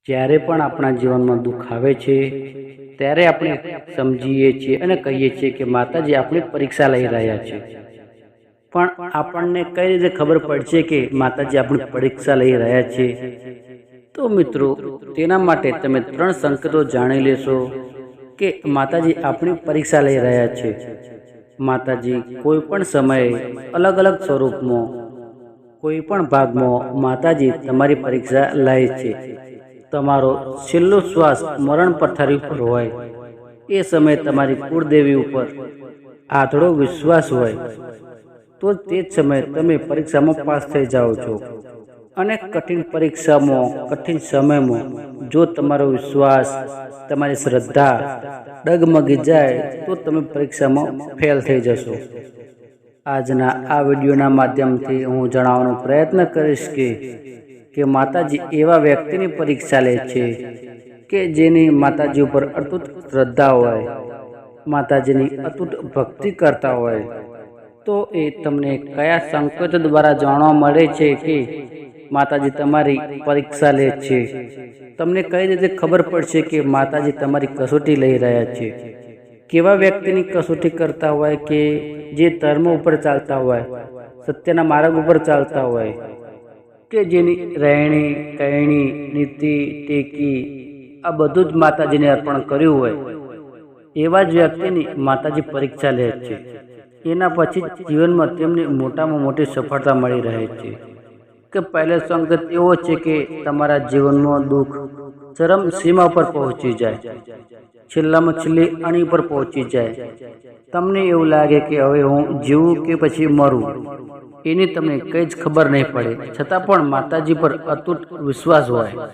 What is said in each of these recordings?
જ્યારે પણ આપણા જીવનમાં દુઃખ આવે છે ત્યારે આપણે સમજીએ છીએ અને કહીએ છીએ કે માતાજી આપણી પરીક્ષા લઈ રહ્યા છે, પણ આપણને કઈ રીતે ખબર પડશે કે માતાજી આપણી પરીક્ષા લઈ રહ્યા છે? તો મિત્રો, તેના માટે તમે 3 સંકેતો જાણી લેશો કે માતાજી આપણી પરીક્ષા લઈ રહ્યા છે. માતાજી કોઈ પણ સમયે અલગ અલગ સ્વરૂપમાં કોઈ પણ ભાગમાં માતાજી તમારી પરીક્ષા લે છે. તમારો છેલ્લો શ્વાસ મરણ પથારી ઉપર હોય એ સમયે તમારી કુળદેવી ઉપર આંધળો વિશ્વાસ હોય તો તે જ સમયે તમે પરીક્ષામાં પાસ થઈ જાઓ છો. અને કઠિન પરીક્ષામાં, કઠિન સમયમાં જો તમારો વિશ્વાસ, તમારી શ્રદ્ધા ડગમગી જાય તો તમે પરીક્ષામાં ફેલ થઈ જશો. આજના આ વિડીયોના માધ્યમથી હું જણાવવાનો પ્રયત્ન કરીશ કે માતાજી એવા વ્યક્તિની પરીક્ષા લે છે કે જેની માતાજી ઉપર અતૂટ શ્રદ્ધા હોય, માતાજીની અતૂટ ભક્તિ કરતા હોય. તો એ તમને કયા સંકેતો દ્વારા જાણવા મળે છે કે માતાજી તમારી પરીક્ષા લે છે? તમને કઈ રીતે ખબર પડશે કે માતાજી તમારી કસોટી લઈ રહ્યા છે? કેવા વ્યક્તિની કસોટી કરતા હોય કે જે ધર્મ ઉપર ચાલતા હોય, સત્યના માર્ગ ઉપર ચાલતા હોય, કે જેની રહેણી કહેણી, નીતિ ટેકી આ બધું જ માતાજીને અર્પણ કર્યું હોય, એવા જ વ્યક્તિની માતાજી પરીક્ષા લે છે. એના પછી જીવનમાં તેમને મોટામાં મોટી સફળતા મળી રહે છે. કે પહેલો સંકેત એવો છે કે તમારા જીવનમાં દુઃખ ચરમ સીમા પર પહોંચી જાય, છેલ્લામાં છેલ્લી અણી પર પહોંચી જાય. તમને એવું લાગે કે હવે હું જીવું કે પછી મરું, એની તમને કંઈ જ ખબર નહીં પડે, છતાં પણ માતાજી પર અતૂટ વિશ્વાસ હોય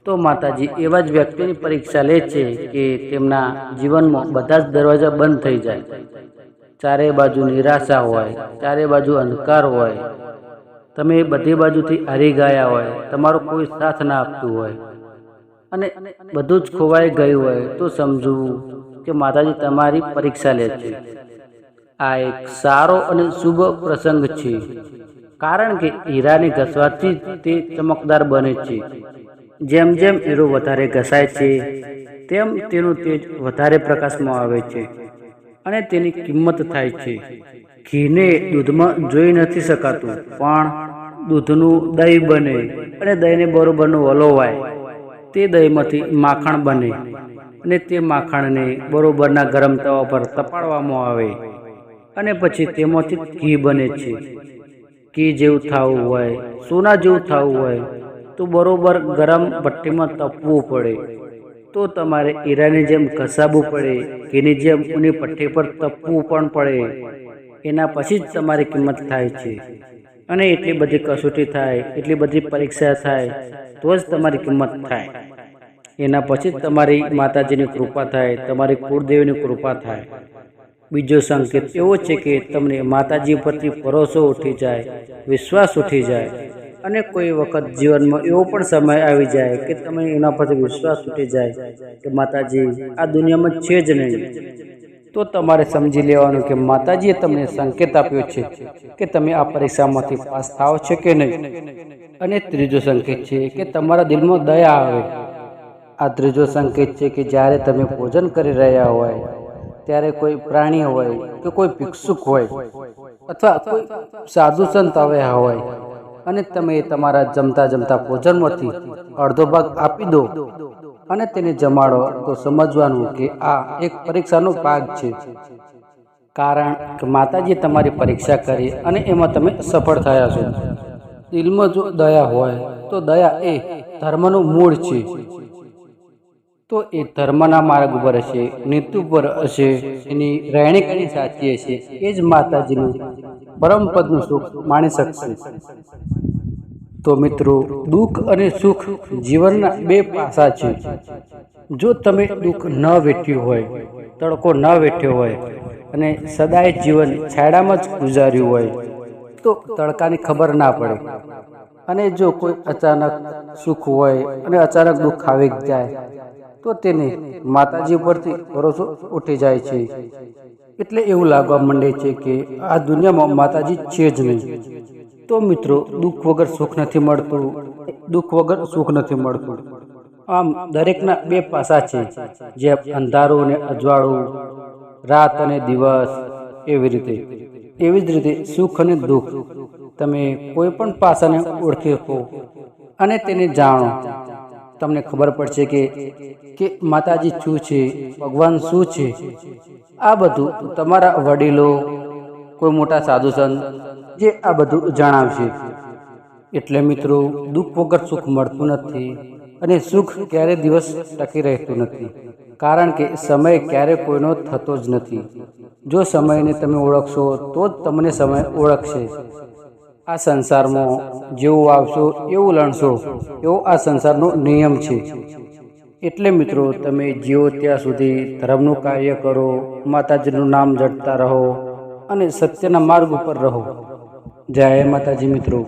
તો માતાજી એવા જ વ્યક્તિની પરીક્ષા લે છે કે તેમના જીવનમાં બધા જ દરવાજા બંધ થઈ જાય. ચારે બાજુ નિરાશા હોય, ચારે બાજુ અંધકાર હોય, તમે બધી બાજુથી હારી ગયા હોય, તમારો કોઈ સાથ ના આપતું હોય અને બધું જ ખોવાઈ ગયું હોય, તો સમજવું કે માતાજી તમારી પરીક્ષા લે છે. આ એક સારો અને શુભ પ્રસંગ છે, કારણ કે હીરાને ઘસવાથી તે ચમકદાર બને છે. જેમ જેમ હીરો વધારે ઘસાય છે તેમ તેનું તેજ વધારે પ્રકાશમાં આવે છે અને તેની કિંમત થાય છે. ઘીને દૂધમાં જોઈ નથી શકાતું, પણ દૂધનું દહીં બને અને દહીંને બરોબરનું વલોવાય, તે દહીંમાંથી માખણ બને અને તે માખણને બરોબરના ગરમ તવા પર તપાડવામાં આવે અને પછી તેમાંથી ઘી બને છે. ઘી જેવું થવું હોય, સોના જેવું થવું હોય તો બરોબર ગરમ ભઠ્ઠીમાં તપવું પડે. તો તમારે હીરાની જેમ ઘસાવવું પડે, ઘીની જેમ ઊની ભઠ્ઠી પર તપવું પણ પડે. એના પછી જ તમારી કિંમત થાય છે. અને એટલી બધી કસોટી થાય, એટલી બધી પરીક્ષા થાય તો જ તમારી કિંમત થાય. એના પછી જ તમારી માતાજીની કૃપા થાય, તમારી કુળદેવીની કૃપા થાય. બીજો સંકેત એવો છે કે તમને માતાજી પરથી ભરોસો ઉઠી જાય, વિશ્વાસ ઉઠી જાય અને કોઈ વખત જીવનમાં એવો પણ સમય આવી જાય કે તમે એના પરથી વિશ્વાસ ઉઠી જાય કે માતાજી આ દુનિયામાં છે જ નહીં. તો તમારે સમજી લેવાનું કે માતાજીએ તમને સંકેત આપ્યો છે કે તમે આ પરીક્ષામાંથી પાસ થાવ છો કે નહીં. અને ત્રીજો સંકેત છે કે તમારા દિલમાં દયા આવે. આ ત્રીજો સંકેત છે કે જ્યારે તમે ભોજન કરી રહ્યા હોય ત્યારે કોઈ પ્રાણી હોય કે કોઈ ભિક્ષુક હોય અથવા કોઈ સાધુ સંત આવ્યા હોય અને તમે તમારા જમતા જમતા ભોજનમાંથી અડધો ભાગ આપી દો અને તેને જમાડો, તો સમજવાનું કે આ એક પરીક્ષાનો ભાગ છે. કારણ કે માતાજીએ તમારી પરીક્ષા કરી અને એમાં તમે સફળ થયા છો. દિલમાં જો દયા હોય તો દયા એ ધર્મનું મૂળ છે. તો એ ધર્મના માર્ગ ઉપર હશે, નીતિ ઉપર હશે, એની રહેણી કહેણી સાચી હશે, એ જ માતાજીનું પરમપદનું સુખ માણી શકશે. તો મિત્રો, દુઃખ અને સુખ જીવનના 2 પાસા છે. જો તમે દુઃખ ન વેઠ્યું હોય, તડકો ન વેઠ્યો હોય અને સદાય જીવન છાયડામાં જ ગુજાર્યું હોય તો તડકાની ખબર ના પડે. અને જો કોઈ અચાનક સુખ હોય અને અચાનક દુઃખ આવી જાય તો તેને માતાજી પરથી ભરોસો ઉઠી જાય છે. એટલે એવું લાગવા માંડે છે કે આ દુનિયામાં માતાજી છે જ નહીં. તો મિત્રો, દુઃખ વગર સુખ નથી મળતું, દુઃખ વગર સુખ નથી મળતું. આમ દરેકના બે પાસા છે, જે અંધારું અને અજવાળું, રાત અને દિવસ. એવી જ રીતે સુખ અને દુઃખ. તમે કોઈ પણ પાસાને ઓળખી શકો અને તેને જાણો, તમને ખબર પડશે કે માતાજી શું છે, ભગવાન શું છે. આ બધું તમારા વડીલો, કોઈ મોટા સાધુ સંત જે આ બધું જણાવશે. એટલે મિત્રો, દુઃખ વગર સુખ મળતું નથી અને સુખ ક્યારે દિવસ ટકી રહેતું નથી, કારણ કે સમય ક્યારે કોઈનો થતો જ નથી. જો સમયને તમે ઓળખશો તો જ તમને સમય ઓળખશે. આ સંસારમાં જેવું આવશો એવું લણશો, એવો આ સંસારનો નિયમ છે. એટલે મિત્રો, તમે જીવો ત્યાં સુધી ધર્મનું કાર્ય કરો, માતાજીનું નામ જપતા રહો અને સત્યના માર્ગ ઉપર રહો. જય માતાજી મિત્રો.